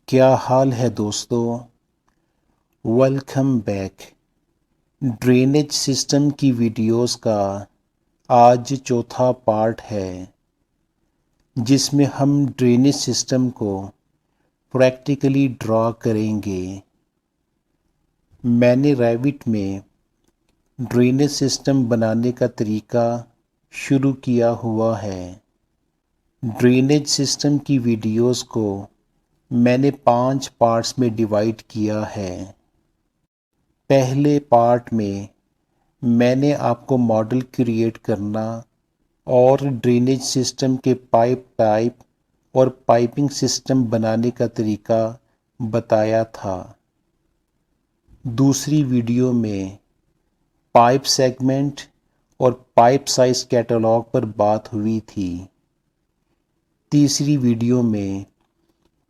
क्या हाल है दोस्तों। Welcome back. ड्रेनेज सिस्टम की वीडियोस का आज चौथा पार्ट है जिसमें हम ड्रेनेज सिस्टम को प्रैक्टिकली ड्रॉ करेंगे। मैंने रैविट में ड्रेनेज सिस्टम बनाने का तरीका शुरू किया हुआ है। ड्रेनेज सिस्टम की वीडियोस को मैंने 5 पार्ट्स में डिवाइड किया है। पहले पार्ट में मैंने आपको मॉडल क्रिएट करना और ड्रेनेज सिस्टम के पाइप टाइप और पाइपिंग सिस्टम बनाने का तरीका बताया था। दूसरी वीडियो में पाइप सेगमेंट और पाइप साइज कैटलॉग पर बात हुई थी। तीसरी वीडियो में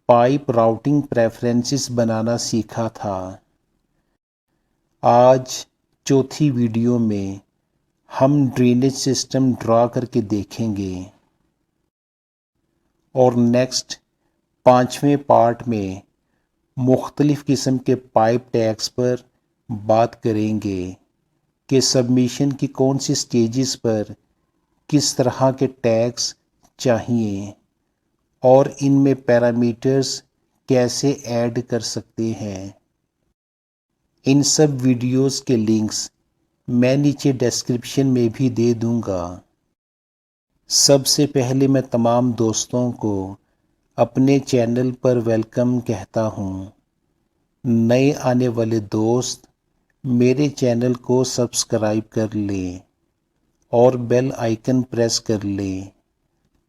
पाइप राउटिंग प्रेफरेंसेस बनाना सीखा था। आज चौथी वीडियो में हम ड्रेनेज सिस्टम ड्रा करके देखेंगे और नेक्स्ट 5वें पार्ट में मुख्तलिफ किस्म के पाइप टैग्स पर बात करेंगे कि सबमिशन की कौन सी स्टेजेस पर किस तरह के टैग्स चाहिए और इनमें पैरामीटर्स कैसे ऐड कर सकते हैं। इन सब वीडियोस के लिंक्स मैं नीचे डिस्क्रिप्शन में भी दे दूंगा। सबसे पहले मैं तमाम दोस्तों को अपने चैनल पर वेलकम कहता हूँ। नए आने वाले दोस्त मेरे चैनल को सब्सक्राइब कर लें और बेल आइकन प्रेस कर लें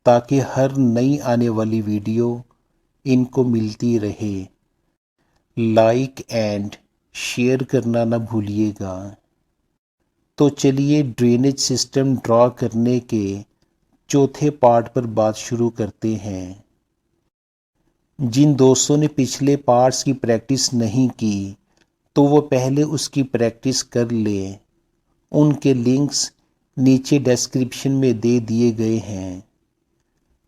ताकि हर नई आने वाली वीडियो इनको मिलती रहे। लाइक एंड शेयर करना ना भूलिएगा। तो चलिए ड्रेनेज सिस्टम ड्रॉ करने के चौथे पार्ट पर बात शुरू करते हैं। जिन दोस्तों ने पिछले पार्ट्स की प्रैक्टिस नहीं की तो वो पहले उसकी प्रैक्टिस कर ले। उनके लिंक्स नीचे डिस्क्रिप्शन में दे दिए गए हैं।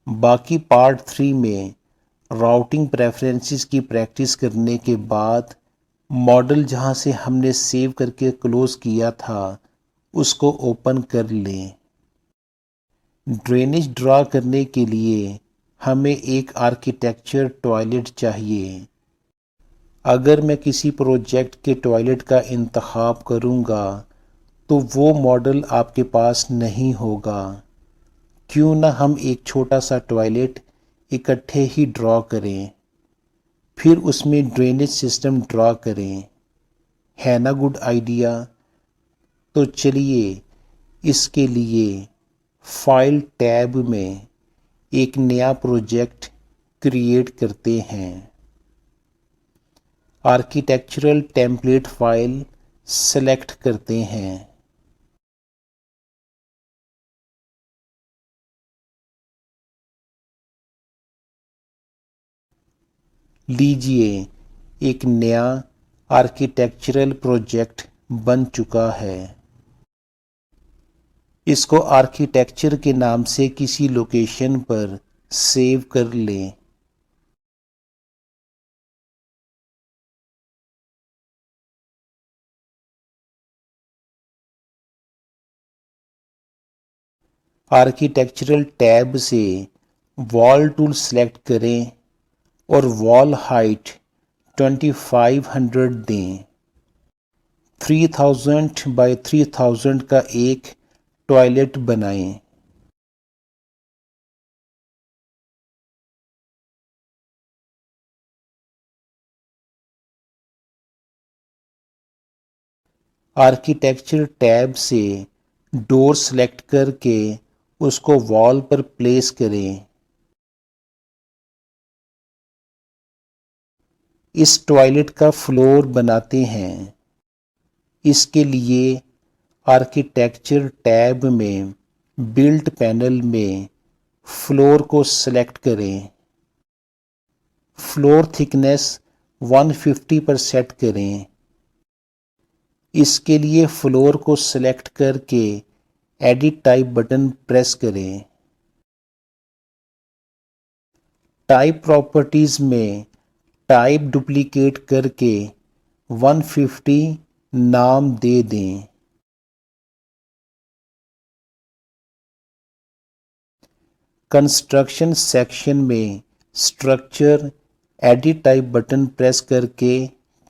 बाकी पार्ट 3 में राउटिंग प्रेफरेंसेस की प्रैक्टिस करने के बाद मॉडल जहां से हमने सेव करके क्लोज किया था उसको ओपन कर लें। ड्रेनेज ड्रा करने के लिए हमें एक आर्किटेक्चर टॉयलेट चाहिए। अगर मैं किसी प्रोजेक्ट के टॉयलेट का इंतखाब करूंगा तो वो मॉडल आपके पास नहीं होगा। क्यों ना हम एक छोटा सा टॉयलेट इकट्ठे ही ड्रॉ करें, फिर उसमें ड्रेनेज सिस्टम ड्रॉ करें। है ना गुड आइडिया। तो चलिए इसके लिए फाइल टैब में एक नया प्रोजेक्ट क्रिएट करते हैं। आर्किटेक्चरल टेम्पलेट फाइल सेलेक्ट करते हैं। लीजिए एक नया आर्किटेक्चरल प्रोजेक्ट बन चुका है। इसको आर्किटेक्चर के नाम से किसी लोकेशन पर सेव कर लें। आर्किटेक्चरल टैब से वॉल टूल सेलेक्ट करें और वॉल हाइट 2500 दें। 3000 बाय 3000 का एक टॉयलेट बनाएं। आर्किटेक्चर टैब से डोर सेलेक्ट करके उसको वॉल पर प्लेस करें। इस टॉयलेट का फ्लोर बनाते हैं। इसके लिए आर्किटेक्चर टैब में बिल्ट पैनल में फ्लोर को सेलेक्ट करें। फ्लोर थिकनेस 150 पर सेट करें। इसके लिए फ्लोर को सेलेक्ट करके एडिट टाइप बटन प्रेस करें। टाइप प्रॉपर्टीज में टाइप डुप्लीकेट करके 150 नाम दे दें। कंस्ट्रक्शन सेक्शन में structure edit type button press करके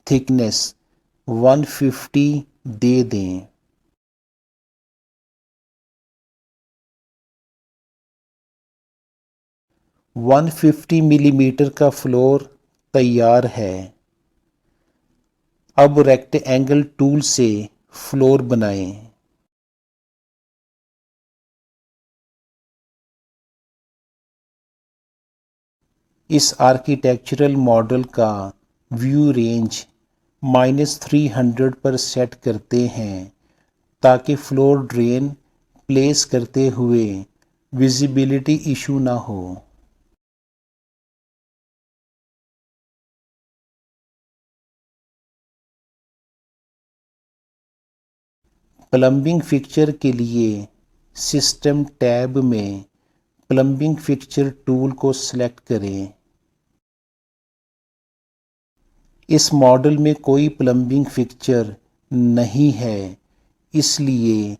थिकनेस 150 दे दें। $150 मिलीमीटर का फ्लोर तैयार है। अब रेक्टेंगल टूल से फ्लोर बनाएं। इस आर्किटेक्चरल मॉडल का व्यू रेंज -300 पर सेट करते हैं ताकि फ्लोर ड्रेन प्लेस करते हुए विजिबिलिटी इशू ना हो। प्लम्बिंग फिक्चर के लिए सिस्टम टैब में प्लम्बिंग फिक्चर टूल को सिलेक्ट करें। इस मॉडल में कोई प्लम्बिंग फिक्चर नहीं है, इसलिए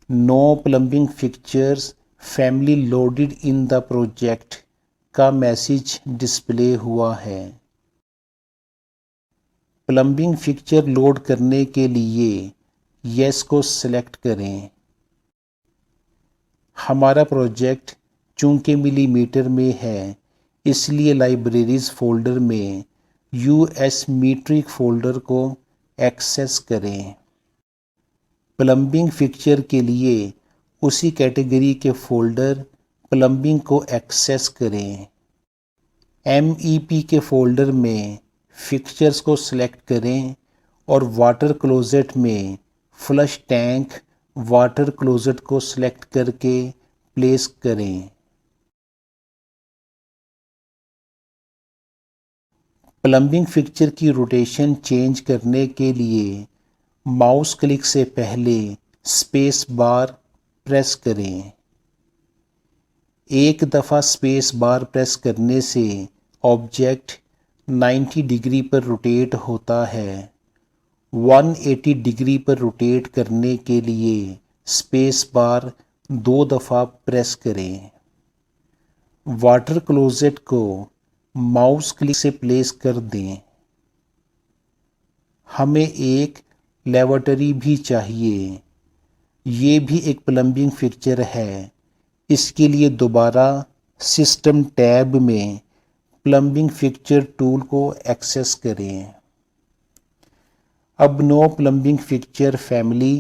no plumbing fixtures family loaded in the project का मैसेज डिस्प्ले हुआ है। प्लम्बिंग फिक्चर लोड करने के लिए यस को सिलेक्ट करें। हमारा प्रोजेक्ट चूंकि मिलीमीटर में है, इसलिए लाइब्रेरीज फोल्डर में यूएस मीट्रिक फोल्डर को एक्सेस करें। प्लम्बिंग फिक्चर के लिए उसी कैटेगरी के फोल्डर प्लम्बिंग को एक्सेस करें। MEP के फोल्डर में फिक्चर्स को सिलेक्ट करें और वाटर क्लोजेट में फ्लश टैंक वाटर क्लोजेट को सिलेक्ट करके प्लेस करें। प्लम्बिंग फिक्चर की रोटेशन चेंज करने के लिए माउस क्लिक से पहले स्पेस बार प्रेस करें। एक दफ़ा स्पेस बार प्रेस करने से ऑब्जेक्ट 90 डिग्री पर रोटेट होता है। 180 डिग्री पर रोटेट करने के लिए स्पेस बार 2 दफ़ा प्रेस करें। वाटर क्लोजेट को माउस क्लिक से प्लेस कर दें। हमें एक लेवटरी भी चाहिए। ये भी एक प्लम्बिंग फिक्चर है। इसके लिए दोबारा सिस्टम टैब में प्लम्बिंग फिक्चर टूल को एक्सेस करें। अब no plumbing fixture family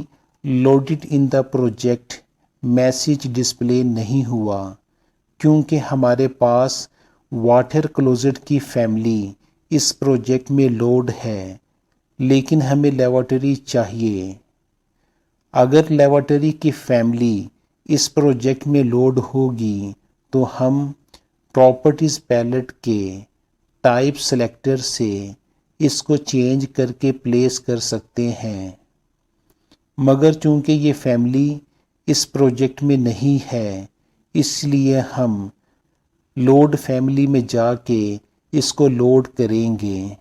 loaded in the project message display नहीं हुआ, क्योंकि हमारे पास वाटर क्लोजेट की फैमिली इस प्रोजेक्ट में लोड है, लेकिन हमें लेवटरी चाहिए। अगर लेवटरी की फैमिली इस प्रोजेक्ट में लोड होगी तो हम प्रॉपर्टीज पैलेट के टाइप सेलेक्टर से इसको चेंज करके प्लेस कर सकते हैं। मगर चूंकि ये फैमिली इस प्रोजेक्ट में नहीं है, इसलिए हम लोड फैमिली में जाके इसको लोड करेंगे।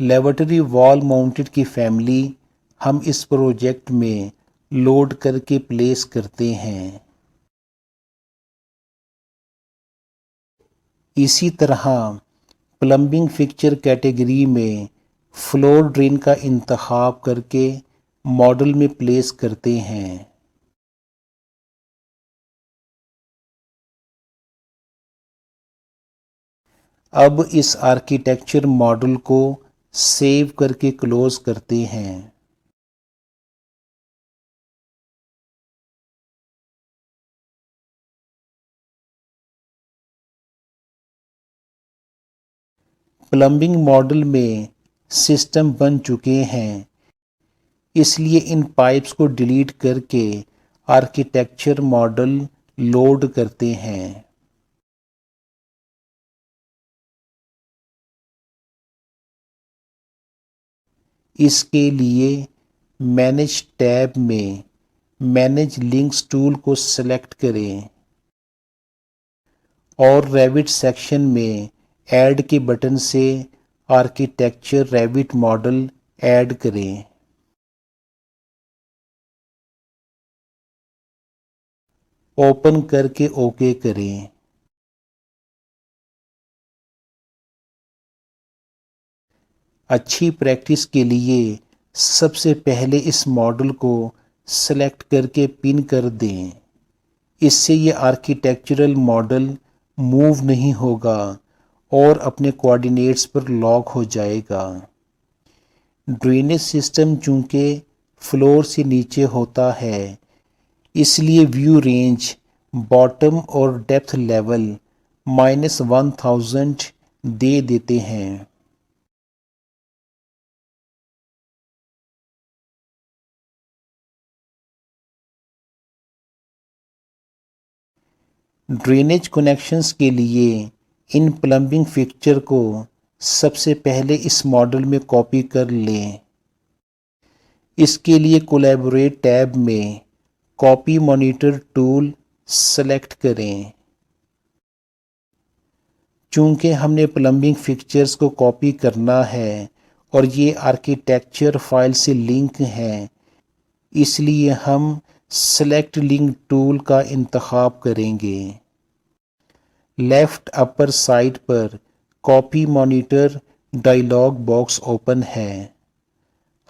लेवटरी वॉल माउंटेड की फैमिली हम इस प्रोजेक्ट में लोड करके प्लेस करते हैं। इसी तरह प्लम्बिंग फिक्चर कैटेगरी में फ्लोर ड्रेन का इंतखाब करके मॉडल में प्लेस करते हैं। अब इस आर्किटेक्चर मॉडल को सेव करके क्लोज करते हैं। प्लम्बिंग मॉडल में सिस्टम बन चुके हैं, इसलिए इन पाइप्स को डिलीट करके आर्किटेक्चर मॉडल लोड करते हैं। इसके लिए मैनेज टैब में मैनेज लिंक्स टूल को सेलेक्ट करें और रेविट सेक्शन में ऐड के बटन से आर्किटेक्चर रेविट मॉडल ऐड करें। ओपन करके ओके करें। अच्छी प्रैक्टिस के लिए सबसे पहले इस मॉडल को सेलेक्ट करके पिन कर दें। इससे ये आर्किटेक्चरल मॉडल मूव नहीं होगा और अपने कोऑर्डिनेट्स पर लॉक हो जाएगा। ड्रेनेज सिस्टम चूंकि फ्लोर से नीचे होता है, इसलिए व्यू रेंज बॉटम और डेप्थ लेवल -1000 दे देते हैं। ड्रेनेज कनेक्शंस के लिए इन प्लम्बिंग फिक्सचर को सबसे पहले इस मॉडल में कॉपी कर लें। इसके लिए कोलैबोरेट टैब में कॉपी मॉनिटर टूल सेलेक्ट करें। चूंकि हमने प्लम्बिंग फिक्सचर्स को कॉपी करना है और ये आर्किटेक्चर फाइल से लिंक हैं, इसलिए हम सेलेक्ट लिंक टूल का इंतखाब करेंगे। लेफ्ट अपर साइड पर copy monitor dialog box open है।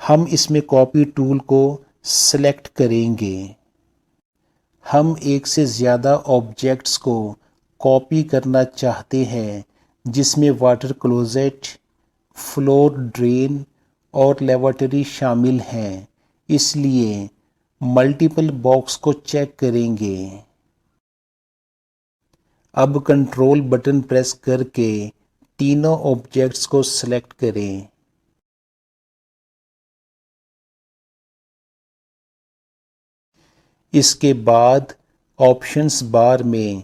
हम इसमें कॉपी टूल को सेलेक्ट करेंगे। हम एक से ज़्यादा ऑब्जेक्ट्स को कॉपी करना चाहते हैं, जिसमें वाटर क्लोजेट, फ्लोर ड्रेन और लेवॉटरी शामिल हैं, इसलिए मल्टीपल बॉक्स को चेक करेंगे। अब कंट्रोल बटन प्रेस करके तीनों ऑब्जेक्ट्स को सेलेक्ट करें। इसके बाद ऑप्शंस बार में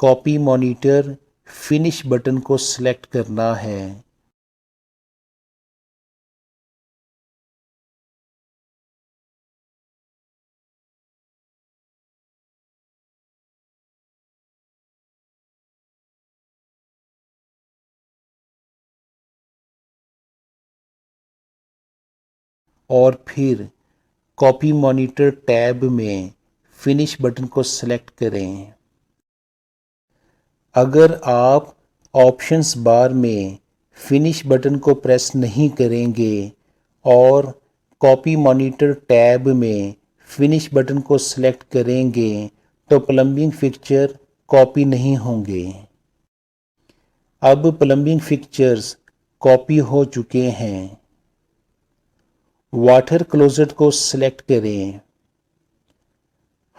कॉपी मॉनिटर फिनिश बटन को सेलेक्ट करना है। और फिर कॉपी मॉनिटर टैब में फिनिश बटन को सेलेक्ट करें। अगर आप ऑप्शंस बार में फिनिश बटन को प्रेस नहीं करेंगे और कॉपी मॉनिटर टैब में फिनिश बटन को सेलेक्ट करेंगे तो प्लम्बिंग फिक्सचर कॉपी नहीं होंगे। अब प्लम्बिंग फिक्सचर्स कॉपी हो चुके हैं। वाटर क्लोजेट को सिलेक्ट करें।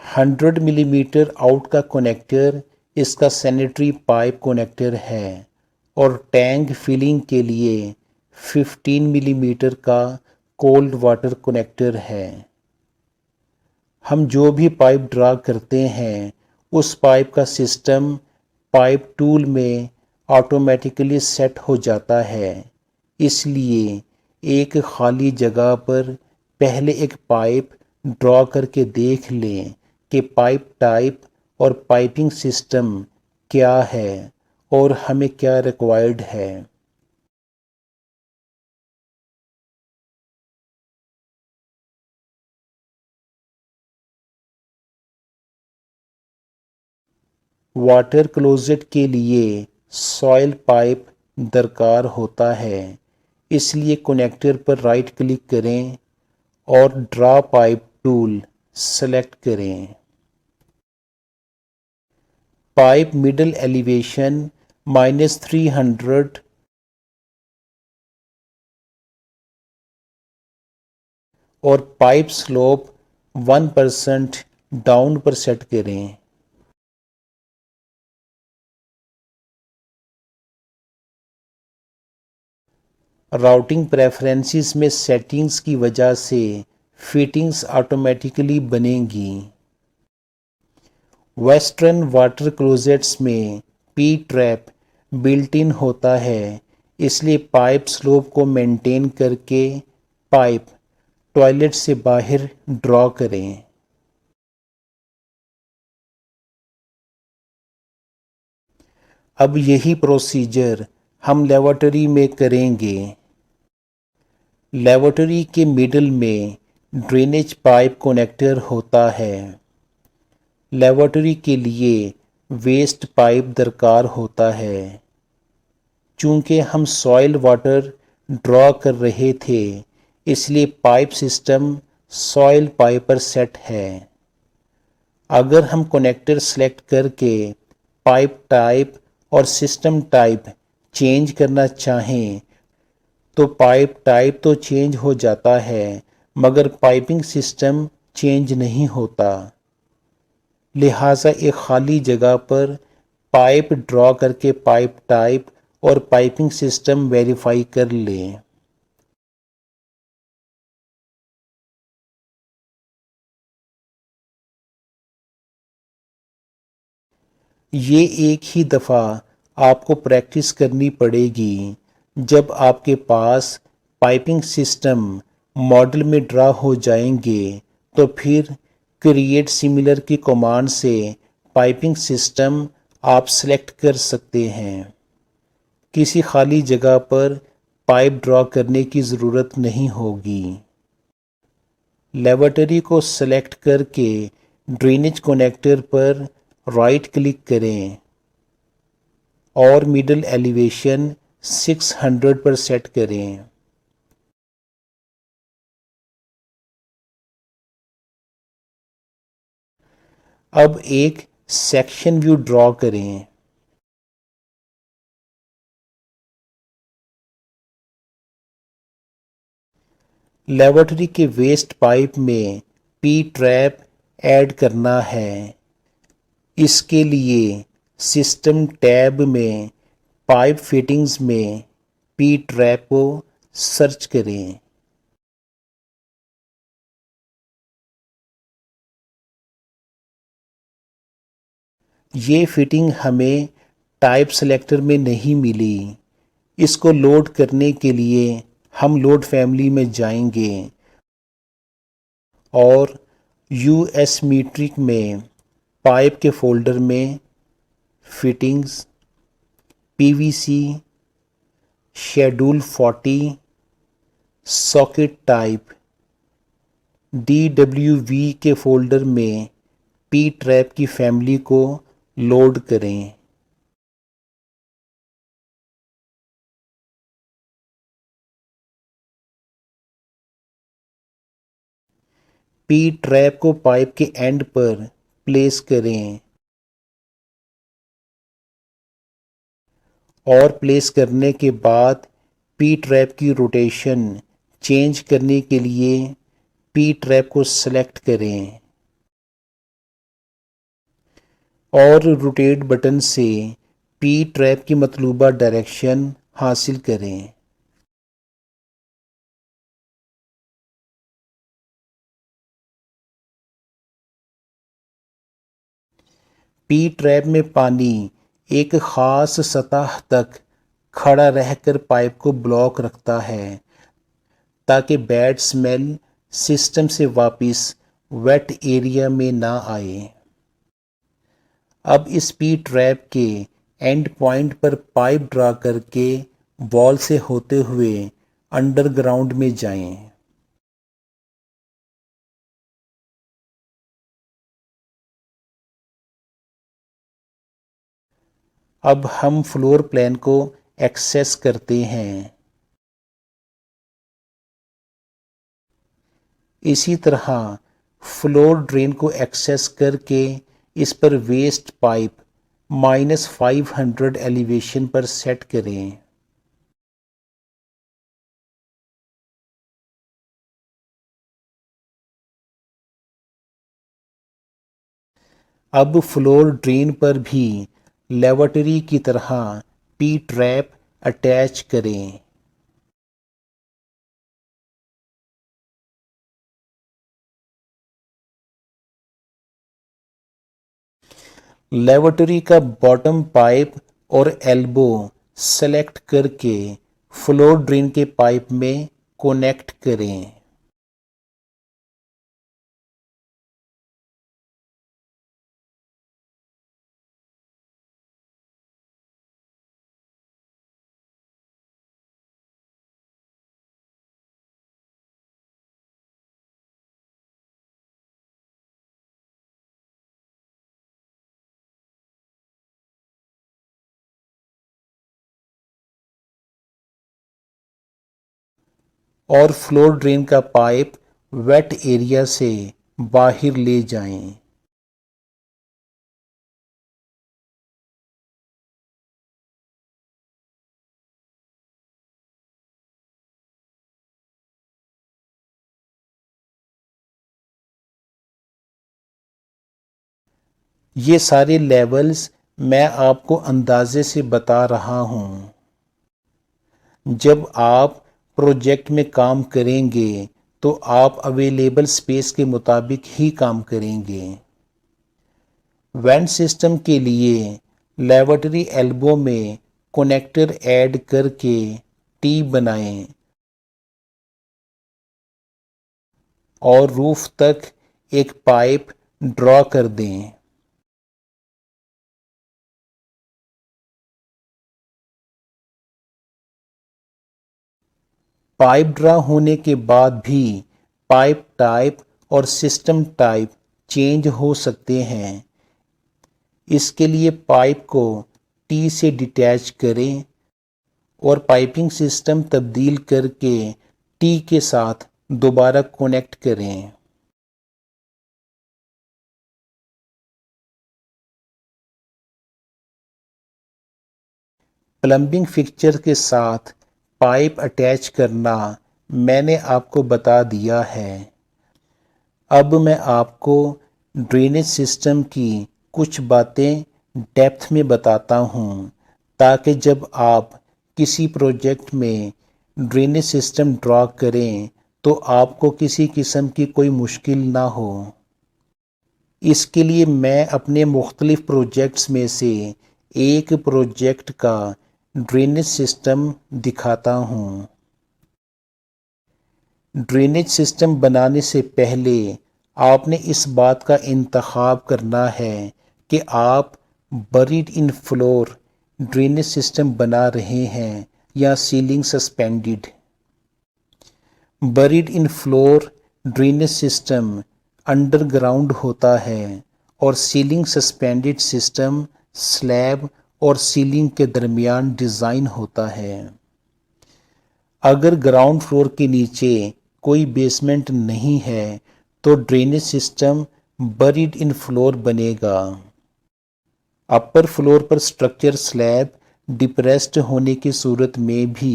100 मिलीमीटर आउट का कनेक्टर इसका सैनिटरी पाइप कनेक्टर है और टैंक फिलिंग के लिए 15 मिलीमीटर का कोल्ड वाटर कनेक्टर है। हम जो भी पाइप ड्रा करते हैं उस पाइप का सिस्टम पाइप टूल में ऑटोमेटिकली सेट हो जाता है, इसलिए एक खाली जगह पर पहले एक पाइप ड्रॉ करके देख लें कि पाइप टाइप और पाइपिंग सिस्टम क्या है और हमें क्या रिक्वायर्ड है। वाटर क्लोजेट के लिए सॉइल पाइप दरकार होता है, इसलिए कनेक्टर पर राइट क्लिक करें और ड्रा पाइप टूल सेलेक्ट करें। पाइप मिडल एलिवेशन -300 और पाइप स्लोप 1% डाउन पर सेट करें। राउटिंग प्रेफरेंसेस में सेटिंग्स की वजह से फिटिंग्स ऑटोमेटिकली बनेंगी। वेस्टर्न वाटर क्लोजेट्स में पी ट्रैप बिल्ट इन होता है, इसलिए पाइप स्लोप को मेंटेन करके पाइप टॉयलेट से बाहर ड्रॉ करें। अब यही प्रोसीजर हम लेबोरेटरी में करेंगे। लेबोरेटरी के मिडल में ड्रेनेज पाइप कनेक्टर होता है। लेबोरेटरी के लिए वेस्ट पाइप दरकार होता है। चूंकि हम सॉइल वाटर ड्रॉ कर रहे थे, इसलिए पाइप सिस्टम सॉइल पाइप पर सेट है। अगर हम कनेक्टर सेलेक्ट करके पाइप टाइप और सिस्टम टाइप चेंज करना चाहें तो पाइप टाइप तो चेंज हो जाता है, मगर पाइपिंग सिस्टम चेंज नहीं होता। लिहाजा एक खाली जगह पर पाइप ड्रॉ करके पाइप टाइप और पाइपिंग सिस्टम वेरीफाई कर लें। ये एक ही दफ़ा आपको प्रैक्टिस करनी पड़ेगी। जब आपके पास पाइपिंग सिस्टम मॉडल में ड्रा हो जाएंगे तो फिर क्रिएट सिमिलर की कमांड से पाइपिंग सिस्टम आप सेलेक्ट कर सकते हैं। किसी खाली जगह पर पाइप ड्रॉ करने की ज़रूरत नहीं होगी। लेबोरेटरी को सेलेक्ट करके ड्रेनेज कनेक्टर पर राइट क्लिक करें और मिडल एलिवेशन 600 पर सेट करें। अब एक सेक्शन व्यू ड्रॉ करें। लेबोरेटरी के वेस्ट पाइप में पी ट्रैप ऐड करना है। इसके लिए सिस्टम टैब में पाइप फिटिंग्स में पी ट्रैप को सर्च करें। ये फिटिंग हमें टाइप सेलेक्टर में नहीं मिली। इसको लोड करने के लिए हम लोड फैमिली में जाएंगे और यूएस मीट्रिक में पाइप के फोल्डर में fittings, PVC, schedule 40, socket type, DWV के फोल्डर में पी ट्रैप की फैमिली को लोड करें। पी ट्रैप को पाइप के एंड पर प्लेस करें और प्लेस करने के बाद पी ट्रैप की रोटेशन चेंज करने के लिए पी ट्रैप को सेलेक्ट करें और रोटेट बटन से पी ट्रैप की मतलूबा डायरेक्शन हासिल करें। पी ट्रैप में पानी एक ख़ास सतह तक खड़ा रहकर पाइप को ब्लॉक रखता है ताकि बैड स्मेल सिस्टम से वापस वेट एरिया में ना आए। अब इस पी ट्रैप के एंड पॉइंट पर पाइप ड्रा करके वॉल से होते हुए अंडरग्राउंड में जाएं। अब हम फ्लोर प्लान को एक्सेस करते हैं। इसी तरह फ्लोर ड्रेन को एक्सेस करके इस पर वेस्ट पाइप -500 एलिवेशन पर सेट करें। अब फ्लोर ड्रेन पर भी लेबोरेटरी की तरह पी ट्रैप अटैच करें। लेबोरेटरी का बॉटम पाइप और एल्बो सेलेक्ट करके फ्लोर ड्रेन के पाइप में कनेक्ट करें। और फ्लोर ड्रेन का पाइप वेट एरिया से बाहर ले जाएं। ये सारे लेवल्स मैं आपको अंदाजे से बता रहा हूँ। जब आप प्रोजेक्ट में काम करेंगे तो आप अवेलेबल स्पेस के मुताबिक ही काम करेंगे। वेंट सिस्टम के लिए लेवटरी एल्बो में कनेक्टर ऐड करके टी बनाएं और रूफ तक एक पाइप ड्रॉ कर दें। पाइप ड्रा होने के बाद भी पाइप टाइप और सिस्टम टाइप चेंज हो सकते हैं। इसके लिए पाइप को टी से डिटैच करें और पाइपिंग सिस्टम तब्दील करके टी के साथ दोबारा कनेक्ट करें। प्लम्बिंग फिक्सचर के साथ पाइप अटैच करना मैंने आपको बता दिया है। अब मैं आपको ड्रेनेज सिस्टम की कुछ बातें डेप्थ में बताता हूँ ताकि जब आप किसी प्रोजेक्ट में ड्रेनेज सिस्टम ड्रॉ करें तो आपको किसी किस्म की कोई मुश्किल ना हो। इसके लिए मैं अपने मुख्तलिफ प्रोजेक्ट्स में से एक प्रोजेक्ट का ड्रेनेज सिस्टम दिखाता हूँ। ड्रेनेज सिस्टम बनाने से पहले आपने इस बात का इंतखाब करना है कि आप बरीड इन फ्लोर ड्रेनेज सिस्टम बना रहे हैं या सीलिंग सस्पेंडेड। बरीड इन फ्लोर ड्रेनेज सिस्टम अंडरग्राउंड होता है और सीलिंग सस्पेंडेड सिस्टम स्लैब और सीलिंग के दरमियान डिज़ाइन होता है। अगर ग्राउंड फ्लोर के नीचे कोई बेसमेंट नहीं है तो ड्रेनेज सिस्टम बरीड इन फ्लोर बनेगा। अपर फ्लोर पर स्ट्रक्चर स्लैब डिप्रेस्ड होने की सूरत में भी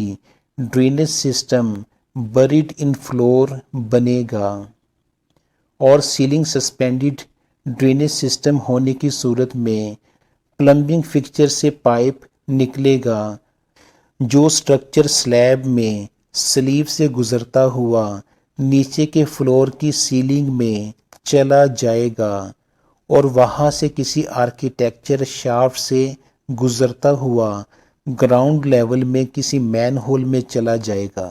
ड्रेनेज सिस्टम बरीड इन फ्लोर बनेगा और सीलिंग सस्पेंडेड ड्रेनेज सिस्टम होने की सूरत में प्लम्बिंग फिक्सचर से पाइप निकलेगा जो स्ट्रक्चर स्लैब में स्लीव से गुजरता हुआ नीचे के फ्लोर की सीलिंग में चला जाएगा और वहां से किसी आर्किटेक्चर शाफ्ट से गुजरता हुआ ग्राउंड लेवल में किसी मैन होल में चला जाएगा।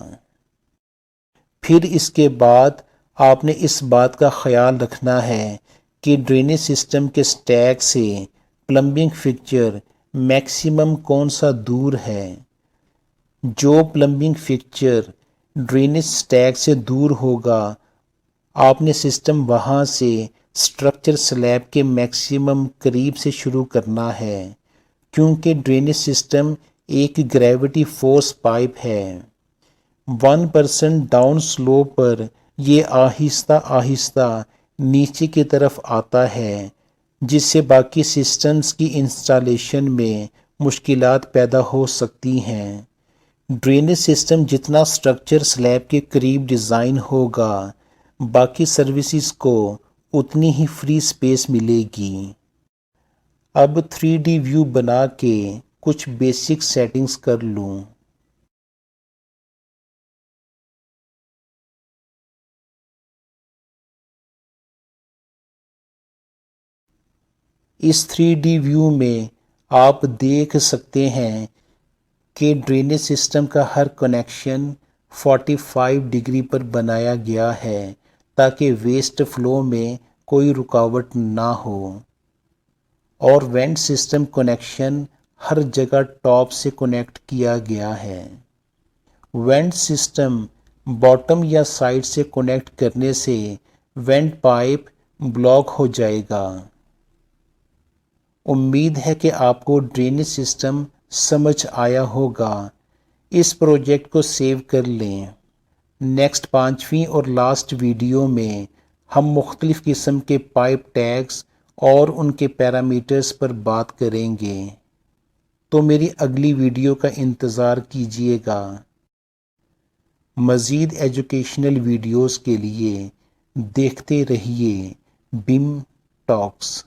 फिर इसके बाद आपने इस बात का ख्याल रखना है कि ड्रेनेज सिस्टम के स्टैक से प्लम्बिंग फिक्सचर मैक्सिमम कौन सा दूर है। जो प्लम्बिंग फिक्सचर ड्रेनेज स्टैक से दूर होगा आपने सिस्टम वहां से स्ट्रक्चर स्लैब के मैक्सिमम करीब से शुरू करना है क्योंकि ड्रेनेज सिस्टम एक ग्रेविटी फोर्स पाइप है। 1% डाउन स्लोप पर ये आहिस्ता आहिस्ता नीचे की तरफ आता है जिससे बाकी सिस्टम्स की इंस्टॉलेशन में मुश्किलात पैदा हो सकती हैं। ड्रेनेज सिस्टम जितना स्ट्रक्चर स्लैब के करीब डिज़ाइन होगा बाकी सर्विसेज को उतनी ही फ्री स्पेस मिलेगी। अब 3D व्यू बना के कुछ बेसिक सेटिंग्स कर लूँ। इस 3D व्यू में आप देख सकते हैं कि ड्रेनेज सिस्टम का हर कनेक्शन 45 डिग्री पर बनाया गया है ताकि वेस्ट फ्लो में कोई रुकावट ना हो और वेंट सिस्टम कनेक्शन हर जगह टॉप से कनेक्ट किया गया है। वेंट सिस्टम बॉटम या साइड से कनेक्ट करने से वेंट पाइप ब्लॉक हो जाएगा। उम्मीद है कि आपको ड्रेनेज सिस्टम समझ आया होगा। इस प्रोजेक्ट को सेव कर लें। नेक्स्ट 5वीं और लास्ट वीडियो में हम मुख्तलिफ़ किस्म के पाइप टैग्स और उनके पैरामीटर्स पर बात करेंगे। तो मेरी अगली वीडियो का इंतज़ार कीजिएगा। मज़ीद एजुकेशनल वीडियोस के लिए देखते रहिए बिम टॉक्स।